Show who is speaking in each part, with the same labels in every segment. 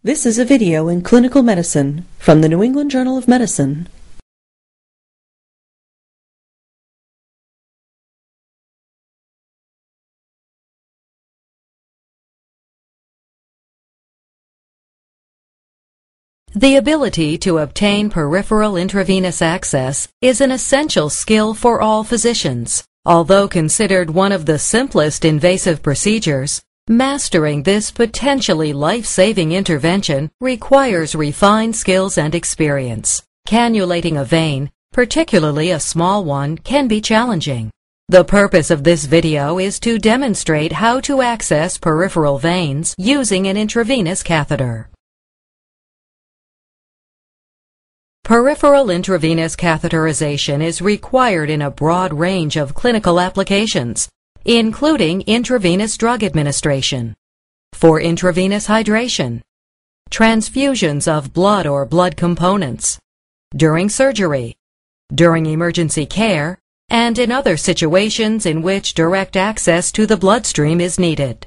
Speaker 1: This is a video in clinical medicine from the New England Journal of Medicine.
Speaker 2: The ability to obtain peripheral intravenous access is an essential skill for all physicians. Although considered one of the simplest invasive procedures, mastering this potentially life-saving intervention requires refined skills and experience. Cannulating a vein, particularly a small one, can be challenging. The purpose of this video is to demonstrate how to access peripheral veins using an intravenous catheter. Peripheral intravenous catheterization is required in a broad range of clinical applications, including intravenous drug administration, for intravenous hydration, transfusions of blood or blood components, during surgery, during emergency care, and in other situations in which direct access to the bloodstream is needed.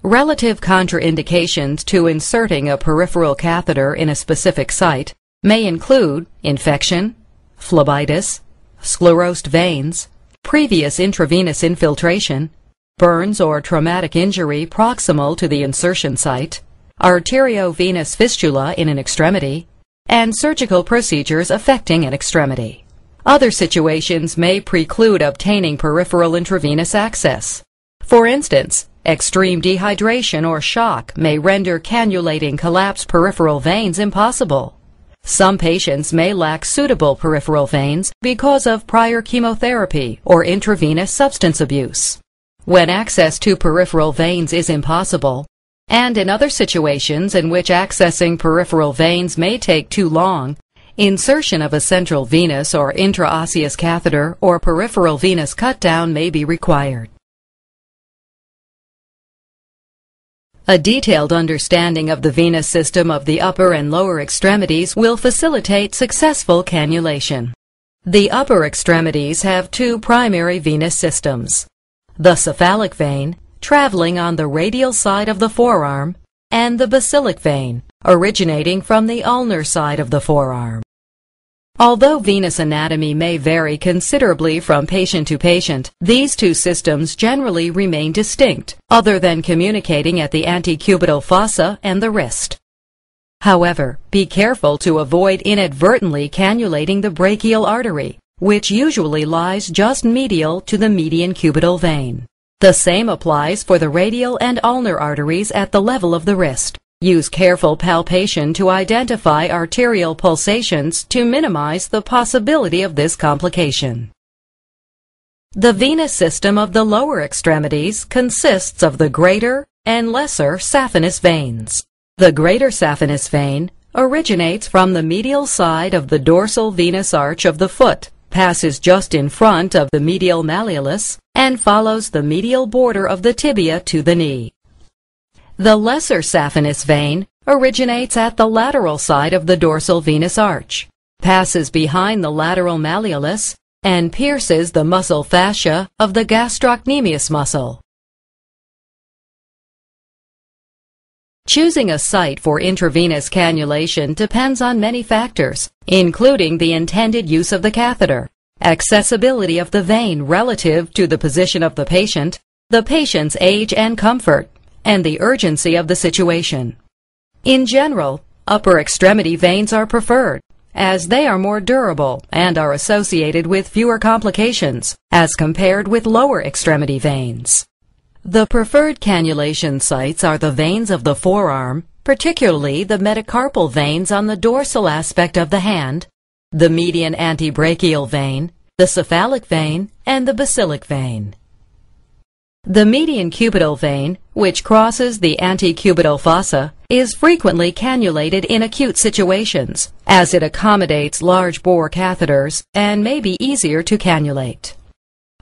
Speaker 2: Relative contraindications to inserting a peripheral catheter in a specific site may include infection, phlebitis, sclerosed veins, previous intravenous infiltration, burns or traumatic injury proximal to the insertion site, arteriovenous fistula in an extremity, and surgical procedures affecting an extremity. Other situations may preclude obtaining peripheral intravenous access. For instance, extreme dehydration or shock may render cannulating collapsed peripheral veins impossible. Some patients may lack suitable peripheral veins because of prior chemotherapy or intravenous substance abuse. When access to peripheral veins is impossible, and in other situations in which accessing peripheral veins may take too long, insertion of a central venous or intraosseous catheter or peripheral venous cut-down may be required. A detailed understanding of the venous system of the upper and lower extremities will facilitate successful cannulation. The upper extremities have two primary venous systems: the cephalic vein, traveling on the radial side of the forearm, and the basilic vein, originating from the ulnar side of the forearm. Although venous anatomy may vary considerably from patient to patient, these two systems generally remain distinct, other than communicating at the antecubital fossa and the wrist. However, be careful to avoid inadvertently cannulating the brachial artery, which usually lies just medial to the median cubital vein. The same applies for the radial and ulnar arteries at the level of the wrist. Use careful palpation to identify arterial pulsations to minimize the possibility of this complication. The venous system of the lower extremities consists of the greater and lesser saphenous veins. The greater saphenous vein originates from the medial side of the dorsal venous arch of the foot, passes just in front of the medial malleolus, and follows the medial border of the tibia to the knee. The lesser saphenous vein originates at the lateral side of the dorsal venous arch, passes behind the lateral malleolus, and pierces the muscle fascia of the gastrocnemius muscle. Choosing a site for intravenous cannulation depends on many factors, including the intended use of the catheter, accessibility of the vein relative to the position of the patient's age and comfort, and the urgency of the situation. In general, upper extremity veins are preferred, as they are more durable and are associated with fewer complications as compared with lower extremity veins. The preferred cannulation sites are the veins of the forearm, particularly the metacarpal veins on the dorsal aspect of the hand, the median antebrachial vein, the cephalic vein, and the basilic vein. The median cubital vein, which crosses the antecubital fossa, is frequently cannulated in acute situations, as it accommodates large bore catheters and may be easier to cannulate.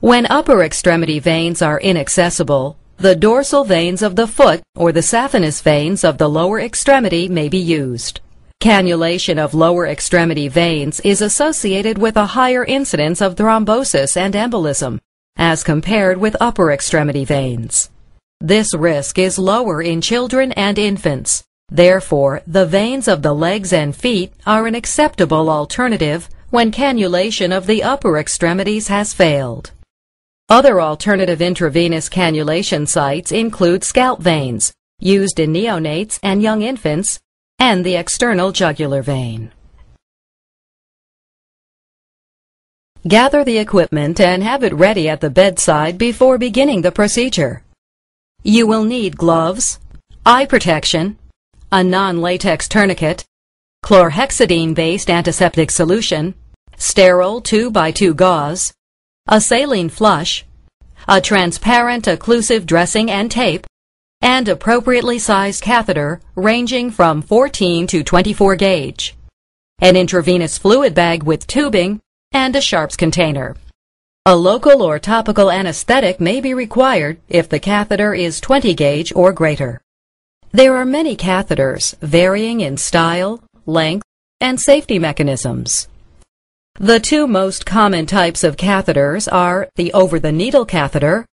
Speaker 2: When upper extremity veins are inaccessible, the dorsal veins of the foot or the saphenous veins of the lower extremity may be used. Cannulation of lower extremity veins is associated with a higher incidence of thrombosis and embolism, as compared with upper extremity veins. This risk is lower in children and infants. Therefore, the veins of the legs and feet are an acceptable alternative when cannulation of the upper extremities has failed. Other alternative intravenous cannulation sites include scalp veins, used in neonates and young infants, and the external jugular vein. Gather the equipment and have it ready at the bedside before beginning the procedure. You will need gloves, eye protection, a non-latex tourniquet, chlorhexidine-based antiseptic solution, sterile 2x2 gauze, a saline flush, a transparent occlusive dressing and tape, and appropriately sized catheter ranging from 14 to 24 gauge, an intravenous fluid bag with tubing, and a sharps container. A local or topical anesthetic may be required if the catheter is 20 gauge or greater. There are many catheters varying in style, length, and safety mechanisms. The two most common types of catheters are the over-the-needle catheter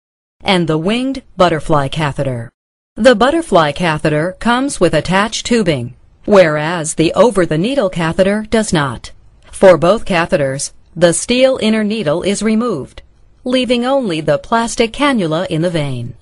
Speaker 2: and the winged butterfly catheter. The butterfly catheter comes with attached tubing, whereas the over-the-needle catheter does not. For both catheters, the steel inner needle is removed, leaving only the plastic cannula in the vein.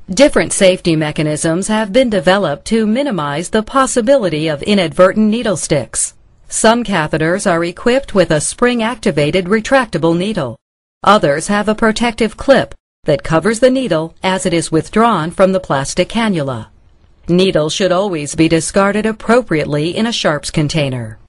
Speaker 2: Different safety mechanisms have been developed to minimize the possibility of inadvertent needle sticks. Some catheters are equipped with a spring-activated retractable needle. Others have a protective clip that covers the needle as it is withdrawn from the plastic cannula. Needles should always be discarded appropriately in a sharps container.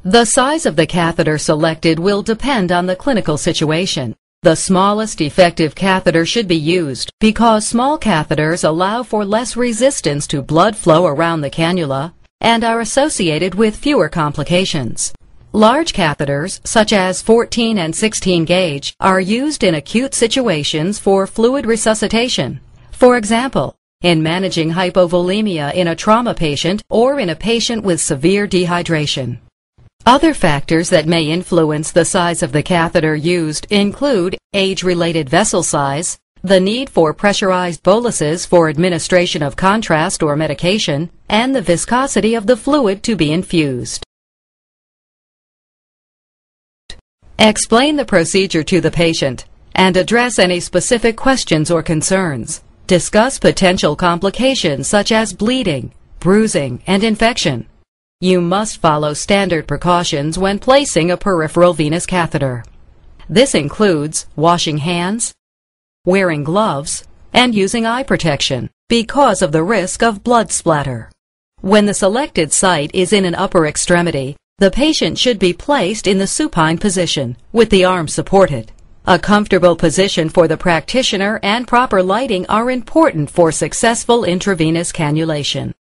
Speaker 2: The size of the catheter selected will depend on the clinical situation. The smallest effective catheter should be used because small catheters allow for less resistance to blood flow around the cannula and are associated with fewer complications. Large catheters, such as 14 and 16 gauge, are used in acute situations for fluid resuscitation. For example, in managing hypovolemia in a trauma patient or in a patient with severe dehydration. Other factors that may influence the size of the catheter used include age-related vessel size, the need for pressurized boluses for administration of contrast or medication, and the viscosity of the fluid to be infused. Explain the procedure to the patient and address any specific questions or concerns. Discuss potential complications such as bleeding, bruising, and infection. You must follow standard precautions when placing a peripheral venous catheter. This includes washing hands, wearing gloves, and using eye protection because of the risk of blood splatter. When the selected site is in an upper extremity, the patient should be placed in the supine position with the arms supported. A comfortable position for the practitioner and proper lighting are important for successful intravenous cannulation.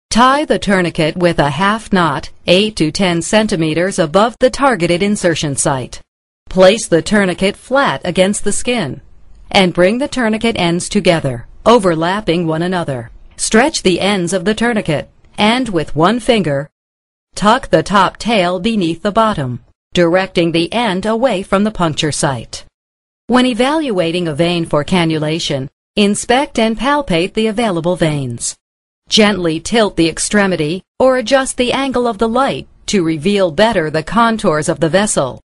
Speaker 2: Tie the tourniquet with a half knot 8 to 10 centimeters above the targeted insertion site. Place the tourniquet flat against the skin and bring the tourniquet ends together, overlapping one another. Stretch the ends of the tourniquet and with one finger, tuck the top tail beneath the bottom, directing the end away from the puncture site. When evaluating a vein for cannulation, inspect and palpate the available veins. Gently tilt the extremity or adjust the angle of the light to reveal better the contours of the vessel.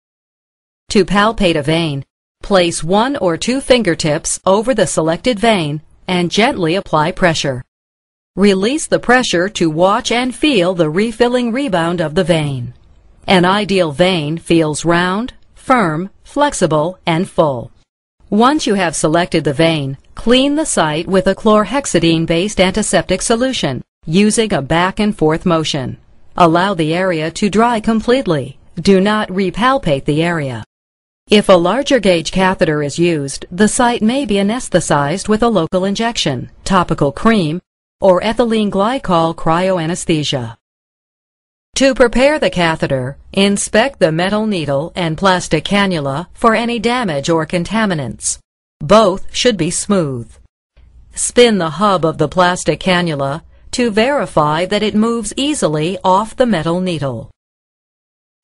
Speaker 2: To palpate a vein, place 1 or 2 fingertips over the selected vein and gently apply pressure. Release the pressure to watch and feel the refilling rebound of the vein. An ideal vein feels round, firm, flexible, and full. Once you have selected the vein, clean the site with a chlorhexidine-based antiseptic solution using a back and forth motion. Allow the area to dry completely. Do not repalpate the area. If a larger gauge catheter is used, the site may be anesthetized with a local injection, topical cream, or ethylene glycol cryoanesthesia. To prepare the catheter, inspect the metal needle and plastic cannula for any damage or contaminants. Both should be smooth. Spin the hub of the plastic cannula to verify that it moves easily off the metal needle.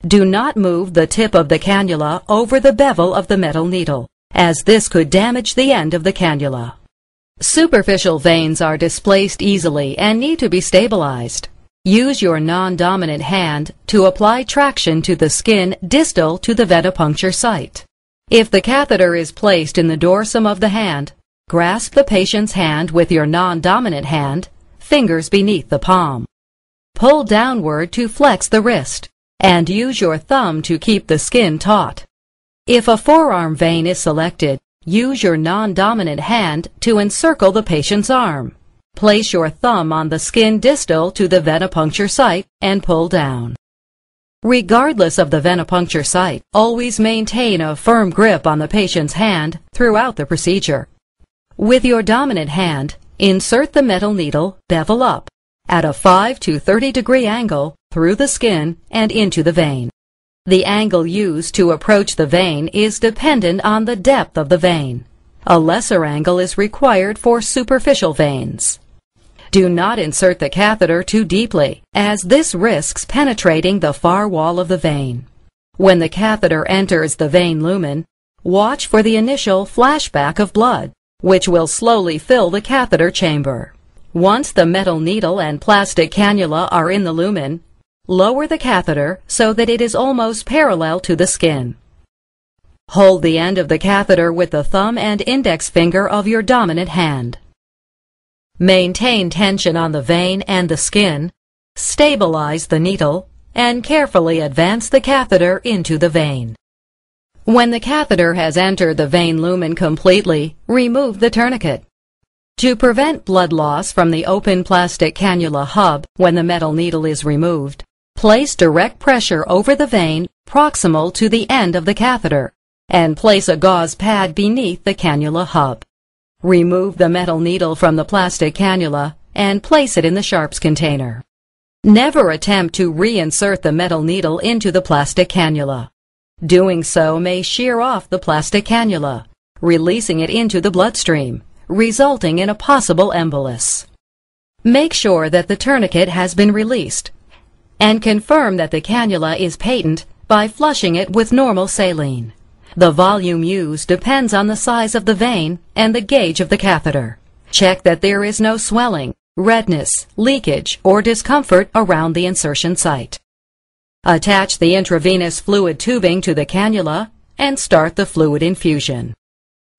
Speaker 2: Do not move the tip of the cannula over the bevel of the metal needle, as this could damage the end of the cannula. Superficial veins are displaced easily and need to be stabilized. Use your non-dominant hand to apply traction to the skin distal to the venipuncture site. If the catheter is placed in the dorsum of the hand, grasp the patient's hand with your non-dominant hand, fingers beneath the palm. Pull downward to flex the wrist, and use your thumb to keep the skin taut. If a forearm vein is selected, use your non-dominant hand to encircle the patient's arm. Place your thumb on the skin distal to the venipuncture site and pull down. Regardless of the venipuncture site, always maintain a firm grip on the patient's hand throughout the procedure. With your dominant hand, insert the metal needle bevel up at a 5 to 30 degree angle through the skin and into the vein. The angle used to approach the vein is dependent on the depth of the vein. A lesser angle is required for superficial veins. Do not insert the catheter too deeply, as this risks penetrating the far wall of the vein. When the catheter enters the vein lumen, watch for the initial flashback of blood, which will slowly fill the catheter chamber. Once the metal needle and plastic cannula are in the lumen, lower the catheter so that it is almost parallel to the skin. Hold the end of the catheter with the thumb and index finger of your dominant hand. Maintain tension on the vein and the skin, stabilize the needle, and carefully advance the catheter into the vein. When the catheter has entered the vein lumen completely, remove the tourniquet. To prevent blood loss from the open plastic cannula hub when the metal needle is removed, place direct pressure over the vein proximal to the end of the catheter, and place a gauze pad beneath the cannula hub. Remove the metal needle from the plastic cannula and place it in the sharps container. Never attempt to reinsert the metal needle into the plastic cannula. Doing so may shear off the plastic cannula, releasing it into the bloodstream, resulting in a possible embolus. Make sure that the tourniquet has been released, and confirm that the cannula is patent by flushing it with normal saline. The volume used depends on the size of the vein and the gauge of the catheter. Check that there is no swelling, redness, leakage, or discomfort around the insertion site. Attach the intravenous fluid tubing to the cannula and start the fluid infusion.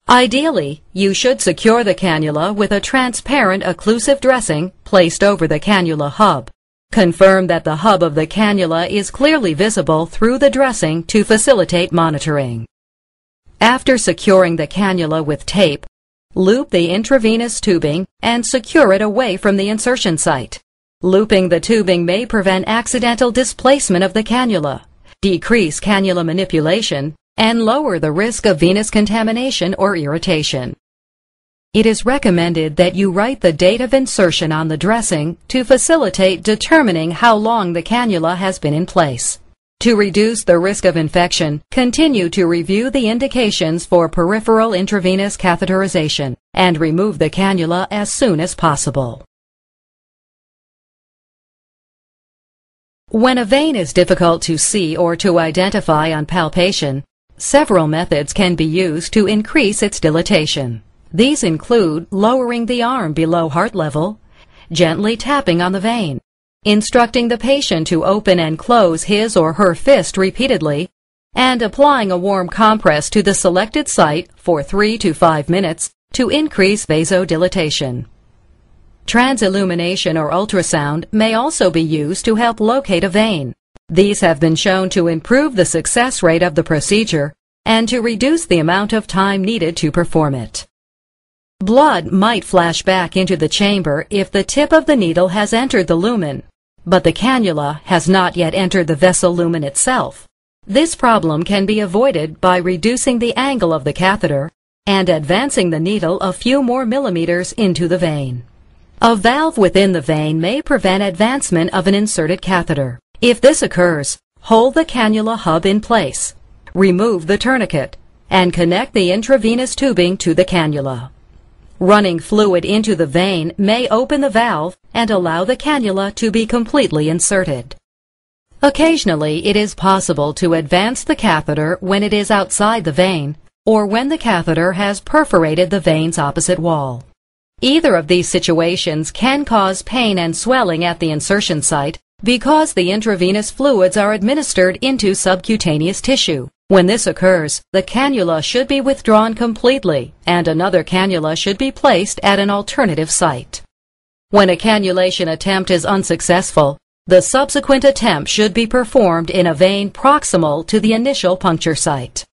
Speaker 2: Ideally, you should secure the cannula with a transparent occlusive dressing placed over the cannula hub. Confirm that the hub of the cannula is clearly visible through the dressing to facilitate monitoring. After securing the cannula with tape, loop the intravenous tubing and secure it away from the insertion site. Looping the tubing may prevent accidental displacement of the cannula, decrease cannula manipulation, and lower the risk of venous contamination or irritation. It is recommended that you write the date of insertion on the dressing to facilitate determining how long the cannula has been in place. To reduce the risk of infection, continue to review the indications for peripheral intravenous catheterization and remove the cannula as soon as possible. When a vein is difficult to see or to identify on palpation, several methods can be used to increase its dilatation. These include lowering the arm below heart level, gently tapping on the vein, instructing the patient to open and close his or her fist repeatedly, and applying a warm compress to the selected site for 3 to 5 minutes to increase vasodilatation. Transillumination or ultrasound may also be used to help locate a vein. These have been shown to improve the success rate of the procedure and to reduce the amount of time needed to perform it. Blood might flash back into the chamber if the tip of the needle has entered the lumen, but the cannula has not yet entered the vessel lumen itself. This problem can be avoided by reducing the angle of the catheter and advancing the needle a few more millimeters into the vein. A valve within the vein may prevent advancement of an inserted catheter. If this occurs, hold the cannula hub in place, remove the tourniquet, and connect the intravenous tubing to the cannula. Running fluid into the vein may open the valve and allow the cannula to be completely inserted. Occasionally, it is possible to advance the catheter when it is outside the vein or when the catheter has perforated the vein's opposite wall. Either of these situations can cause pain and swelling at the insertion site because the intravenous fluids are administered into subcutaneous tissue. When this occurs, the cannula should be withdrawn completely and another cannula should be placed at an alternative site. When a cannulation attempt is unsuccessful, the subsequent attempt should be performed in a vein proximal to the initial puncture site.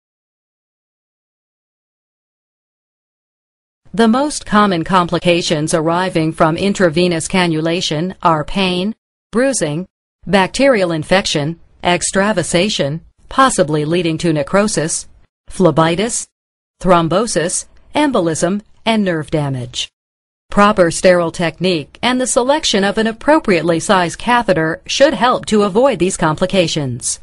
Speaker 2: The most common complications arising from intravenous cannulation are pain, bruising, bacterial infection, extravasation, possibly leading to necrosis, phlebitis, thrombosis, embolism, and nerve damage. Proper sterile technique and the selection of an appropriately sized catheter should help to avoid these complications.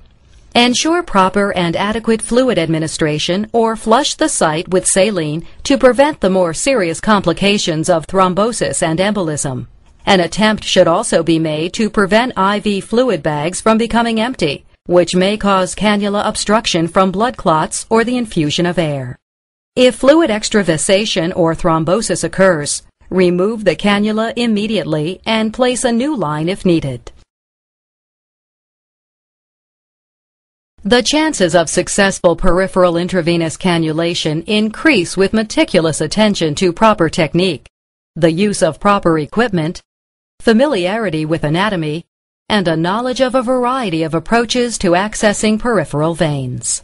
Speaker 2: Ensure proper and adequate fluid administration or flush the site with saline to prevent the more serious complications of thrombosis and embolism. An attempt should also be made to prevent IV fluid bags from becoming empty, which may cause cannula obstruction from blood clots or the infusion of air. If fluid extravasation or thrombosis occurs, remove the cannula immediately and place a new line if needed. The chances of successful peripheral intravenous cannulation increase with meticulous attention to proper technique, the use of proper equipment, familiarity with anatomy, and a knowledge of a variety of approaches to accessing peripheral veins.